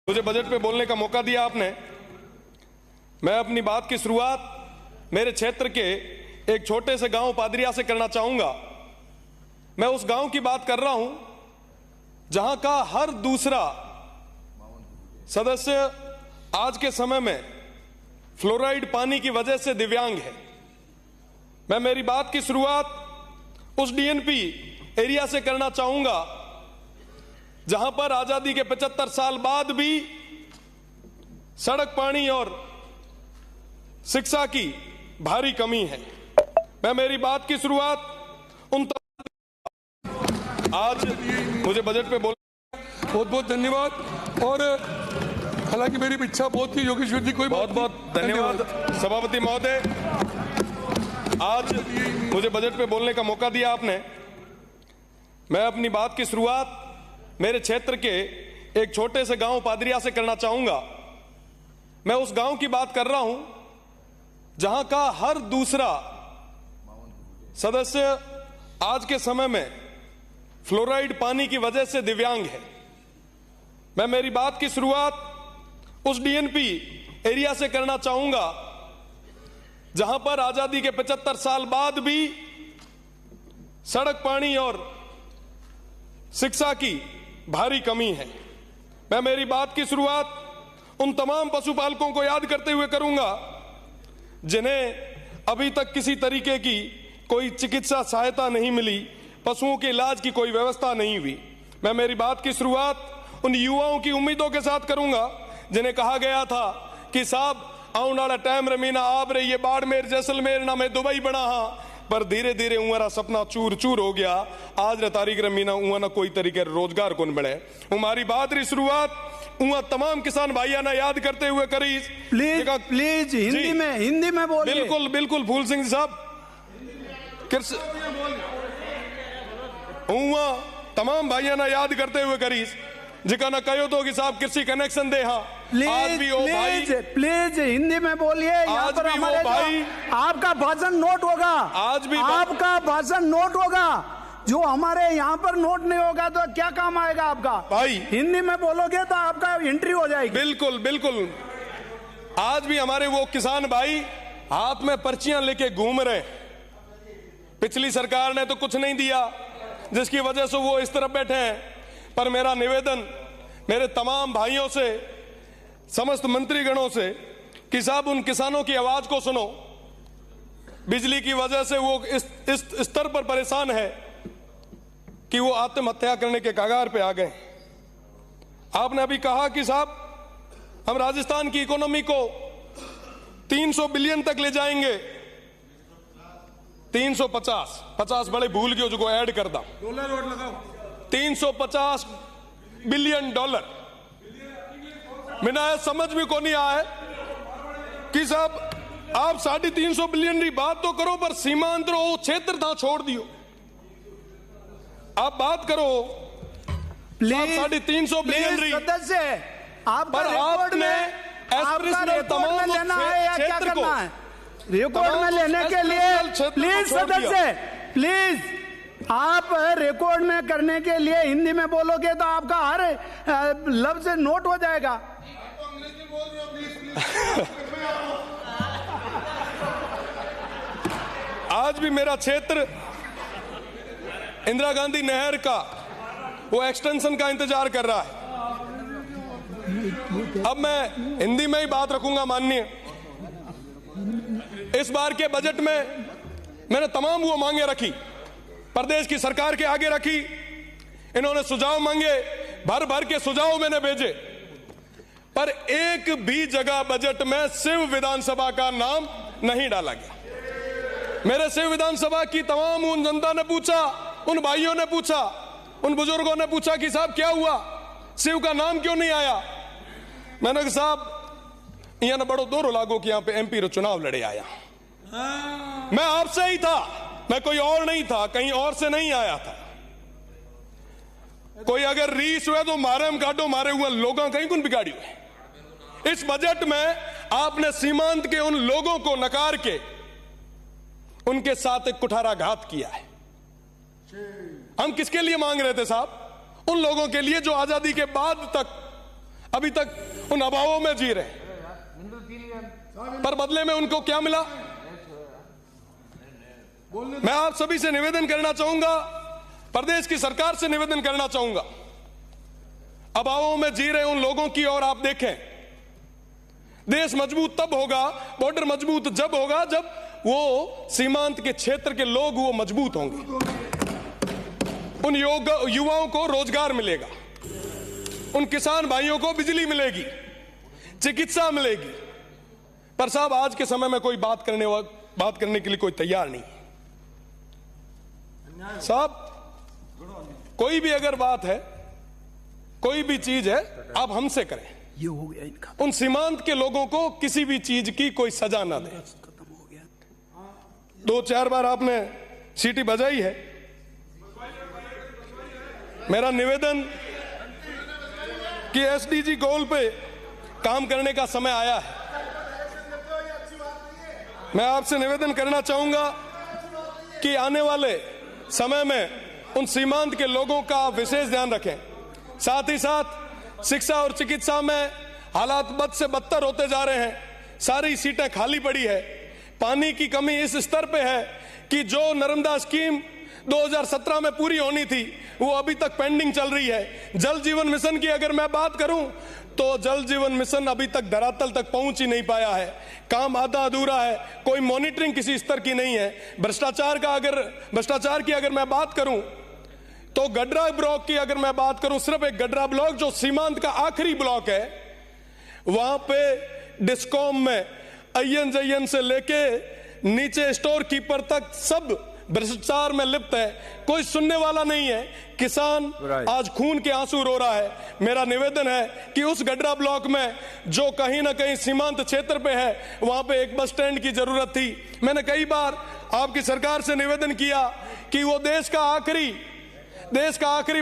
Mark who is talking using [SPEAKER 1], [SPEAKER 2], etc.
[SPEAKER 1] मुझे बजट पे बोलने का मौका दिया आपने। मैं अपनी बात की शुरुआत मेरे क्षेत्र के एक छोटे से गांव पादरिया से करना चाहूंगा। मैं उस गांव की बात कर रहा हूं जहां का हर दूसरा सदस्य आज के समय में फ्लोराइड पानी की वजह से दिव्यांग है। मैं मेरी बात की शुरुआत उस डीएनपी एरिया से करना चाहूंगा जहां पर आजादी के 75 साल बाद भी सड़क, पानी और शिक्षा की भारी कमी है। मैं मेरी बात की शुरुआत उन आज मुझे बजट पे बोल
[SPEAKER 2] बहुत बहुत धन्यवाद। और हालांकि मेरी इच्छा बहुत थी योगेश्वर जी, कोई
[SPEAKER 1] बहुत बहुत धन्यवाद सभापति महोदय। आज मुझे बजट पे बोलने का मौका दिया आपने। मैं अपनी बात की शुरुआत मेरे क्षेत्र के एक छोटे से गांव पादरिया से करना चाहूंगा। मैं उस गांव की बात कर रहा हूं जहां का हर दूसरा सदस्य आज के समय में फ्लोराइड पानी की वजह से दिव्यांग है। मैं मेरी बात की शुरुआत उस डीएनपी एरिया से करना चाहूंगा जहां पर आजादी के 75 साल बाद भी सड़क, पानी और शिक्षा की भारी कमी है। मैं मेरी बात की शुरुआत उन तमाम पशुपालकों को याद करते हुए करूंगा जिन्हें अभी तक किसी तरीके की कोई चिकित्सा सहायता नहीं मिली, पशुओं के इलाज की कोई व्यवस्था नहीं हुई। मैं मेरी बात की शुरुआत उन युवाओं की उम्मीदों के साथ करूंगा जिन्हें कहा गया था कि साहब आने वाला टाइम रमीना आप रही बाड़मेर जैसलमेर ना मैं दुबई बना हाँ, पर धीरे धीरे उहरा सपना चूर चूर हो गया। आज रे तारीख रमीना उहा ना कोई तरीके रोजगार कौन बढ़े। हमारी बात री शुरुआत उहा तमाम किसान भाइयों ने याद करते हुए करी।
[SPEAKER 3] प्लीज प्लीज हिंदी में बोलिए।
[SPEAKER 1] बिल्कुल बिल्कुल फूल सिंह साहब उहा तमाम भाइयों ने याद करते हुए करी जिका ना कहो तो कि साहब कृषि कनेक्शन दे। हाँ आज भी वो भाई
[SPEAKER 3] प्लीज हिंदी में बोलिए। आज भी वो भाई आपका भाषण नोट होगा। आज भी आपका भाषण नोट होगा। जो हमारे यहाँ पर नोट नहीं होगा तो क्या काम आएगा आपका
[SPEAKER 1] भाई।
[SPEAKER 3] हिंदी में बोलोगे तो आपका एंट्री हो जाएगी।
[SPEAKER 1] बिल्कुल बिल्कुल। आज भी हमारे वो किसान भाई हाथ में पर्चियां लेके घूम रहे। पिछली सरकार ने तो कुछ नहीं दिया जिसकी वजह से वो इस तरफ बैठे हैं। पर मेरा निवेदन मेरे तमाम भाइयों से, समस्त मंत्रीगणों से कि साहब उन किसानों की आवाज को सुनो। बिजली की वजह से वो इस स्तर पर परेशान है कि वो आत्महत्या करने के कगार पे आ गए। आपने अभी कहा कि साहब हम राजस्थान की इकोनॉमी को 300 बिलियन तक ले जाएंगे। 350 बड़े भूल गए जो ऐड कर दा। 350 बिलियन डॉलर मैंने समझ में को नहीं आया कि साहब आप 350 बिलियन की बात तो करो पर सीमांत क्षेत्र था छोड़ दियो। आप बात करो
[SPEAKER 3] प्लीज
[SPEAKER 1] 350 बिलियन
[SPEAKER 3] सदस्य आपका
[SPEAKER 1] पर आपने
[SPEAKER 3] तमाम लेना है या क्या करना है? रिकॉर्ड में लेने के लिए प्लीज सदस्य प्लीज आप रिकॉर्ड में करने के लिए हिंदी में बोलोगे तो आपका हर लफ्ज नोट हो जाएगा।
[SPEAKER 1] आज भी मेरा क्षेत्र इंदिरा गांधी नहर का वो एक्सटेंशन का इंतजार कर रहा है। अब मैं हिंदी में ही बात रखूंगा माननीय। इस बार के बजट में मैंने तमाम वो मांगे रखी, प्रदेश की सरकार के आगे रखी। इन्होंने सुझाव मांगे, भर भर के सुझाव मैंने भेजे, पर एक भी जगह बजट में शिव विधानसभा का नाम नहीं डाला गया। मेरे शिव विधानसभा की तमाम उन जनता ने पूछा, उन भाइयों ने पूछा, उन बुजुर्गों ने पूछा कि साहब क्या हुआ, शिव का नाम क्यों नहीं आया। मैंने कहा साहब यहाँ ने बड़ो दोरो लागो कि यहाँ पे एमपी रो चुनाव लड़े आया। मैं आपसे ही था, मैं कोई और नहीं था, कहीं और से नहीं आया था। कोई अगर रीस हुए तो मारे हम काटो, मारे हुए लोगों कहीं कुन बिगाड़ी हुए। इस बजट में आपने सीमांत के उन लोगों को नकार के उनके साथ एक कुठाराघात किया है। हम किसके लिए मांग रहे थे साहब? उन लोगों के लिए जो आजादी के बाद तक अभी तक उन अभावों में जी रहे हैं, पर बदले में उनको क्या मिला? मैं आप सभी से निवेदन करना चाहूंगा, प्रदेश की सरकार से निवेदन करना चाहूंगा, अभावों में जी रहे उन लोगों की ओर आप देखें। देश मजबूत तब होगा, बॉर्डर मजबूत जब होगा जब वो सीमांत के क्षेत्र के लोग वो मजबूत होंगे, उन युवाओं को रोजगार मिलेगा, उन किसान भाइयों को बिजली मिलेगी, चिकित्सा मिलेगी। पर साहब आज के समय में कोई बात करने के लिए कोई तैयार नहीं साहब। कोई भी अगर बात है, कोई भी चीज है, आप हमसे करें।
[SPEAKER 3] ये हो गया इनका।
[SPEAKER 1] उन सीमांत के लोगों को किसी भी चीज की कोई सजा ना दे।
[SPEAKER 3] खत्म हो गया।
[SPEAKER 1] 2-4 बार आपने सीटी बजाई है। मेरा निवेदन कि एसडीजी गोल पे काम करने का समय आया है। मैं आपसे निवेदन करना चाहूंगा कि आने वाले समय में उन सीमांत के लोगों का विशेष ध्यान रखें। साथ ही साथ शिक्षा और चिकित्सा में हालात बद से बदतर होते जा रहे हैं। सारी सीटें खाली पड़ी है। पानी की कमी इस स्तर पे है कि जो नर्मदा स्कीम 2017 में पूरी होनी थी वो अभी तक पेंडिंग चल रही है। जल जीवन मिशन की अगर मैं बात करूं तो जल जीवन मिशन अभी तक धरातल तक पहुंच ही नहीं पाया है। काम आधा अधूरा है, कोई मॉनिटरिंग किसी स्तर की नहीं है। भ्रष्टाचार की अगर मैं बात करूं तो गडरा ब्लॉक की अगर मैं बात करूं, सिर्फ एक गडरा ब्लॉक जो सीमांत का आखिरी ब्लॉक है, वहां पे डिस्कॉम में INJN से लेके नीचे स्टोर कीपर तक सब भ्रष्टाचार में लिप्त है। कोई सुनने वाला नहीं है। किसान आज खून के आंसू रो रहा है। मेरा निवेदन है कि उस गडरा ब्लॉक में जो कहीं ना कहीं सीमांत क्षेत्र पे है, वहां पे एक बस स्टैंड की जरूरत थी। मैंने कई बार आपकी सरकार से निवेदन किया कि वो देश का आखिरी